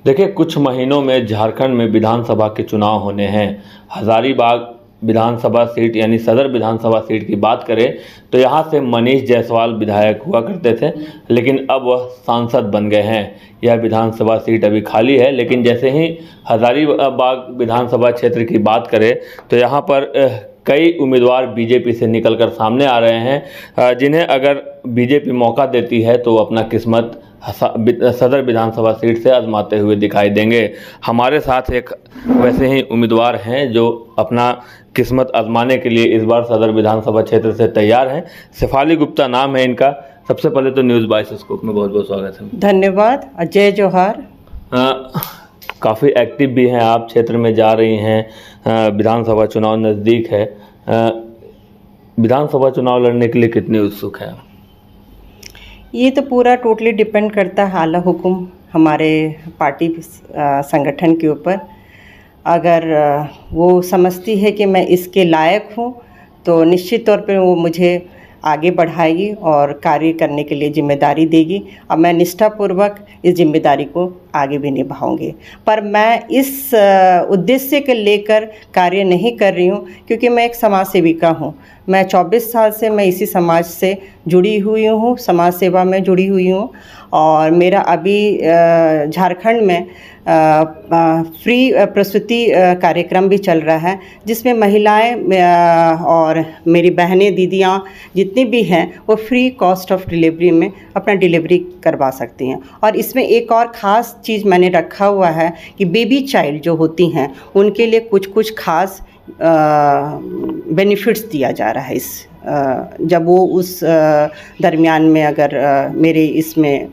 देखिए, कुछ महीनों में झारखंड में विधानसभा के चुनाव होने हैं। हजारीबाग विधानसभा सीट यानी सदर विधानसभा सीट की बात करें तो यहाँ से मनीष जायसवाल विधायक हुआ करते थे, लेकिन अब वह सांसद बन गए हैं। यह विधानसभा सीट अभी खाली है, लेकिन जैसे ही हजारीबाग विधानसभा क्षेत्र की बात करें तो यहाँ पर कई उम्मीदवार बीजेपी से निकलकर सामने आ रहे हैं, जिन्हें अगर बीजेपी मौका देती है तो अपना किस्मत सदर विधानसभा सीट से आजमाते हुए दिखाई देंगे। हमारे साथ एक वैसे ही उम्मीदवार हैं जो अपना किस्मत आजमाने के लिए इस बार सदर विधानसभा क्षेत्र से तैयार हैं। शेफाली गुप्ता नाम है इनका। सबसे पहले तो न्यूज़ बाइस्कोप में बहुत बहुत स्वागत है। धन्यवाद। जय जोहार। काफ़ी एक्टिव भी हैं आप, क्षेत्र में जा रही हैं, विधानसभा चुनाव नज़दीक है। विधानसभा चुनाव लड़ने के लिए कितने उत्सुक हैं? ये तो पूरा टोटली डिपेंड करता है आला हुकुम हमारे पार्टी संगठन के ऊपर। अगर वो समझती है कि मैं इसके लायक हूँ तो निश्चित तौर पे वो मुझे आगे बढ़ाएगी और कार्य करने के लिए जिम्मेदारी देगी और मैं निष्ठापूर्वक इस जिम्मेदारी को आगे भी निभाऊंगी। पर मैं इस उद्देश्य के लेकर कार्य नहीं कर रही हूँ क्योंकि मैं एक समाज सेविका हूँ। मैं 24 साल से मैं इसी समाज से जुड़ी हुई हूँ, समाज सेवा में जुड़ी हुई हूँ। और मेरा अभी झारखंड में फ्री प्रसूति कार्यक्रम भी चल रहा है, जिसमें महिलाएं और मेरी बहनें दीदियाँ जितनी भी हैं वो फ्री कॉस्ट ऑफ डिलीवरी में अपना डिलीवरी करवा सकती हैं। और इसमें एक और ख़ास चीज़ मैंने रखा हुआ है कि बेबी चाइल्ड जो होती हैं उनके लिए कुछ खास बेनिफिट्स दिया जा रहा है। इस जब वो उस दरमियान में अगर मेरे इसमें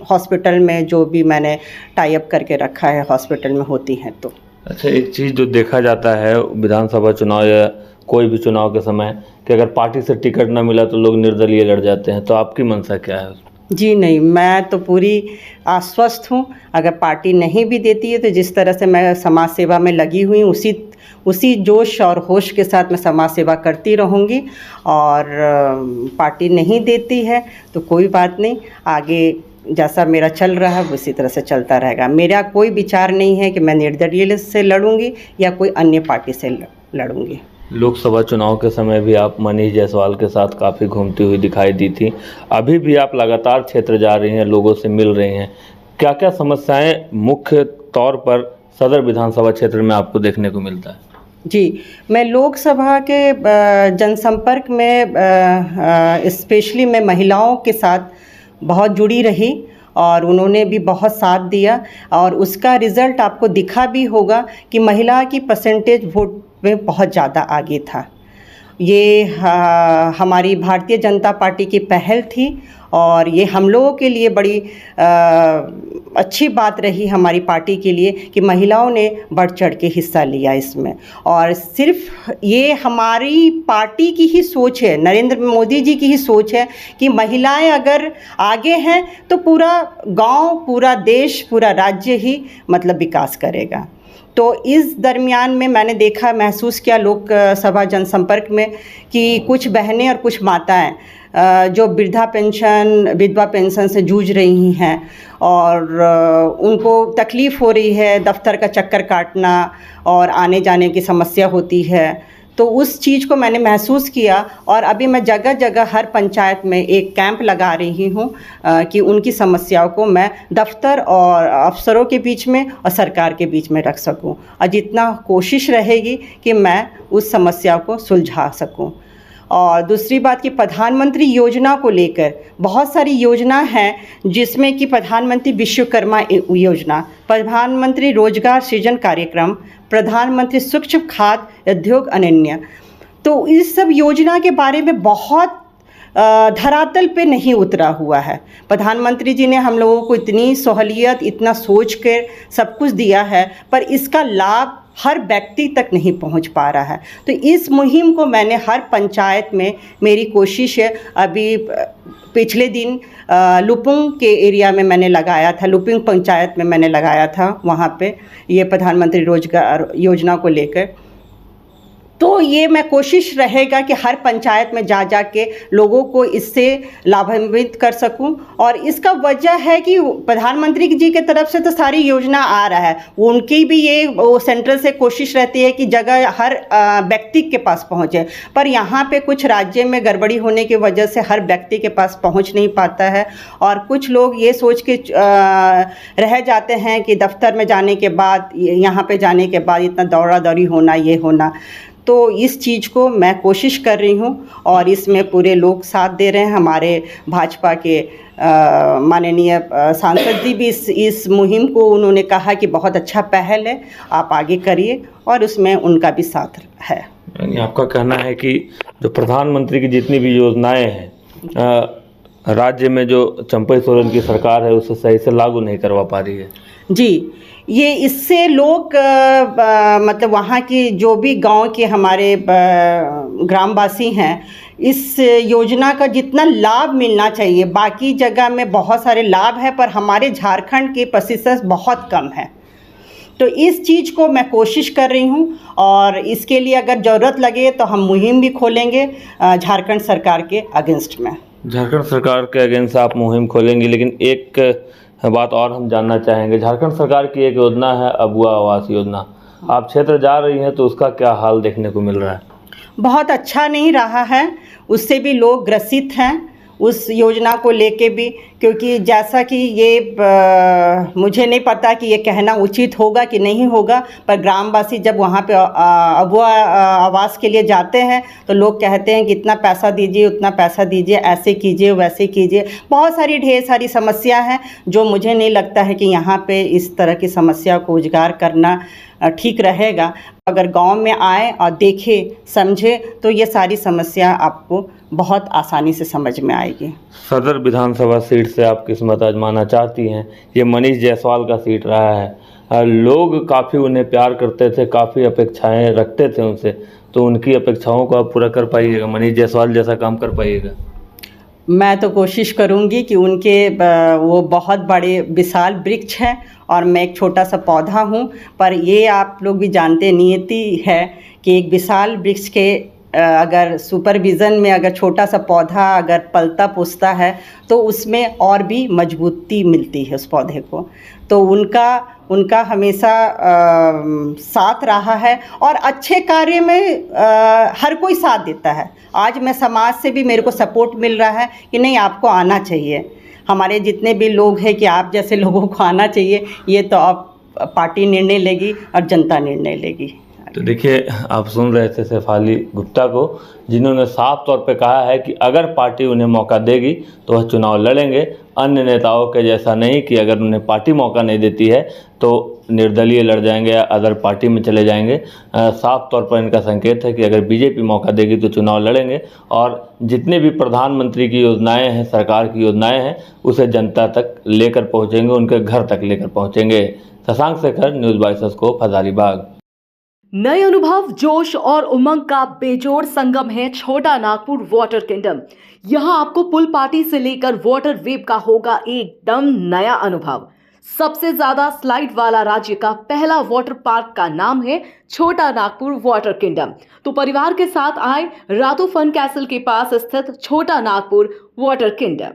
हॉस्पिटल में जो भी मैंने टाई अप करके रखा है हॉस्पिटल में होती हैं तो। अच्छा, एक चीज़ जो देखा जाता है विधानसभा चुनाव या कोई भी चुनाव के समय कि अगर पार्टी से टिकट ना मिला तो लोग निर्दलीय लड़ जाते हैं, तो आपकी मंशा क्या है? जी नहीं, मैं तो पूरी आश्वस्त हूँ। अगर पार्टी नहीं भी देती है तो जिस तरह से मैं समाज सेवा में लगी हुई हूँ उसी जोश और होश के साथ मैं समाज सेवा करती रहूँगी। और पार्टी नहीं देती है तो कोई बात नहीं, आगे जैसा मेरा चल रहा है उसी तरह से चलता रहेगा। मेरा कोई विचार नहीं है कि मैं निर्दलीय से लड़ूंगी या कोई अन्य पार्टी से लड़ूंगी। लोकसभा चुनाव के समय भी आप मनीष जायसवाल के साथ काफ़ी घूमती हुई दिखाई दी थी। अभी भी आप लगातार क्षेत्र जा रही हैं, लोगों से मिल रही हैं। क्या क्या समस्याएं मुख्य तौर पर सदर विधानसभा क्षेत्र में आपको देखने को मिलता है? जी, मैं लोकसभा के जनसंपर्क में स्पेशली मैं महिलाओं के साथ बहुत जुड़ी रही और उन्होंने भी बहुत साथ दिया और उसका रिज़ल्ट आपको दिखा भी होगा कि महिला की परसेंटेज वोट में बहुत ज़्यादा आगे था। ये हमारी भारतीय जनता पार्टी की पहल थी और ये हम लोगों के लिए बड़ी अच्छी बात रही हमारी पार्टी के लिए कि महिलाओं ने बढ़ चढ़ के हिस्सा लिया इसमें। और सिर्फ ये हमारी पार्टी की ही सोच है, नरेंद्र मोदी जी की ही सोच है कि महिलाएं अगर आगे हैं तो पूरा गांव, पूरा देश, पूरा राज्य ही मतलब विकास करेगा। तो इस दरमियान में मैंने देखा, महसूस किया लोकसभा जनसंपर्क में कि कुछ बहनें और कुछ माताएं जो विधवा पेंशन से जूझ रही हैं और उनको तकलीफ़ हो रही है, दफ्तर का चक्कर काटना और आने जाने की समस्या होती है। तो उस चीज़ को मैंने महसूस किया और अभी मैं जगह जगह हर पंचायत में एक कैंप लगा रही हूँ कि उनकी समस्याओं को मैं दफ्तर और अफसरों के बीच में और सरकार के बीच में रख सकूँ और जितना कोशिश रहेगी कि मैं उस समस्या को सुलझा सकूँ। और दूसरी बात कि प्रधानमंत्री योजना को लेकर बहुत सारी योजना हैं, जिसमें कि प्रधानमंत्री विश्वकर्मा योजना, प्रधानमंत्री रोजगार सृजन कार्यक्रम, प्रधानमंत्री सूक्ष्म खाद्य उद्योग अनन्य। तो इस सब योजना के बारे में बहुत धरातल पे नहीं उतरा हुआ है। प्रधानमंत्री जी ने हम लोगों को इतनी सहूलियत, इतना सोच कर सब कुछ दिया है, पर इसका लाभ हर व्यक्ति तक नहीं पहुंच पा रहा है। तो इस मुहिम को मैंने हर पंचायत में, मेरी कोशिश है, अभी पिछले दिन लुपुंग के एरिया में मैंने लगाया था, लुपुंग पंचायत में मैंने लगाया था, वहाँ पे ये प्रधानमंत्री रोजगार योजना को लेकर। तो ये मैं कोशिश रहेगा कि हर पंचायत में जा जा के लोगों को इससे लाभान्वित कर सकूं। और इसका वजह है कि प्रधानमंत्री जी की तरफ से तो सारी योजना आ रहा है, उनकी भी ये वो सेंट्रल से कोशिश रहती है कि जगह हर व्यक्ति के पास पहुंचे, पर यहाँ पे कुछ राज्य में गड़बड़ी होने की वजह से हर व्यक्ति के पास पहुंच नहीं पाता है। और कुछ लोग ये सोच के रह जाते हैं कि दफ्तर में जाने के बाद, यहाँ पे जाने के बाद इतना दौड़ा दौड़ी होना, ये होना। तो इस चीज़ को मैं कोशिश कर रही हूँ और इसमें पूरे लोग साथ दे रहे हैं। हमारे भाजपा के माननीय सांसद जी भी इस मुहिम को उन्होंने कहा कि बहुत अच्छा पहल है, आप आगे करिए, और उसमें उनका भी साथ है। यानी आपका कहना है कि जो प्रधानमंत्री की जितनी भी योजनाएं हैं राज्य में जो चंपई सोरेन की सरकार है उसे सही से लागू नहीं करवा पा रही है। जी, ये इससे लोग मतलब वहाँ की जो भी गांव के हमारे ग्रामवासी हैं, इस योजना का जितना लाभ मिलना चाहिए, बाकी जगह में बहुत सारे लाभ है पर हमारे झारखंड के प्रतिशत बहुत कम है। तो इस चीज़ को मैं कोशिश कर रही हूँ और इसके लिए अगर ज़रूरत लगे तो हम मुहिम भी खोलेंगे झारखंड सरकार के अगेंस्ट में। झारखंड सरकार के अगेंस्ट आप मुहिम खोलेंगे, लेकिन एक बात और हम जानना चाहेंगे। झारखंड सरकार की एक योजना है अबुआ आवास योजना, आप क्षेत्र जा रही हैं तो उसका क्या हाल देखने को मिल रहा है? बहुत अच्छा नहीं रहा है, उससे भी लोग ग्रसित हैं उस योजना को लेके भी, क्योंकि जैसा कि ये मुझे नहीं पता कि ये कहना उचित होगा कि नहीं होगा, पर ग्रामवासी जब वहाँ पे अबुआ आवास के लिए जाते हैं तो लोग कहते हैं कि इतना पैसा दीजिए, उतना पैसा दीजिए, ऐसे कीजिए, वैसे कीजिए। बहुत सारी ढेर सारी समस्या हैं जो मुझे नहीं लगता है कि यहाँ पे इस तरह की समस्या को उजागर करना ठीक रहेगा। अगर गांव में आए और देखे समझे तो ये सारी समस्या आपको बहुत आसानी से समझ में आएगी। सदर विधानसभा सीट से आप किस्मत आजमाना चाहती हैं, ये मनीष जायसवाल का सीट रहा है, लोग काफ़ी उन्हें प्यार करते थे, काफ़ी अपेक्षाएं रखते थे उनसे, तो उनकी अपेक्षाओं को आप पूरा कर पाइएगा, मनीष जायसवाल जैसा काम कर पाइएगा? मैं तो कोशिश करूंगी कि उनके वो बहुत बड़े विशाल वृक्ष हैं और मैं एक छोटा सा पौधा हूं, पर ये आप लोग भी जानते, नियति है कि एक विशाल वृक्ष के अगर सुपरविज़न में अगर छोटा सा पौधा अगर पलता पुसता है तो उसमें और भी मजबूती मिलती है उस पौधे को। तो उनका हमेशा साथ रहा है और अच्छे कार्य में हर कोई साथ देता है। आज मैं समाज से भी मेरे को सपोर्ट मिल रहा है कि नहीं, आपको आना चाहिए, हमारे जितने भी लोग हैं कि आप जैसे लोगों को आना चाहिए। ये तो अब पार्टी निर्णय लेगी और जनता निर्णय लेगी। तो देखिए, आप सुन रहे थे शेफाली गुप्ता को, जिन्होंने साफ तौर पे कहा है कि अगर पार्टी उन्हें मौका देगी तो वह चुनाव लड़ेंगे। अन्य नेताओं के जैसा नहीं कि अगर उन्हें पार्टी मौका नहीं देती है तो निर्दलीय लड़ जाएंगे या अदर पार्टी में चले जाएंगे। साफ तौर पर इनका संकेत है कि अगर बीजेपी मौका देगी तो चुनाव लड़ेंगे और जितने भी प्रधानमंत्री की योजनाएं हैं, सरकार की योजनाएं हैं, उसे जनता तक लेकर पहुँचेंगे, उनके घर तक लेकर पहुँचेंगे। शशांक शेखर, न्यूज़ 22 हजारीबाग। नए अनुभव, जोश और उमंग का बेजोड़ संगम है छोटा नागपुर वाटर किंगडम। यहां आपको पुल पार्टी से लेकर वाटर वेव का होगा एकदम नया अनुभव। सबसे ज्यादा स्लाइड वाला राज्य का पहला वाटर पार्क का नाम है छोटा नागपुर वाटर किंगडम। तो परिवार के साथ आए रातो फन कैसल के पास स्थित छोटा नागपुर वाटर किंगडम।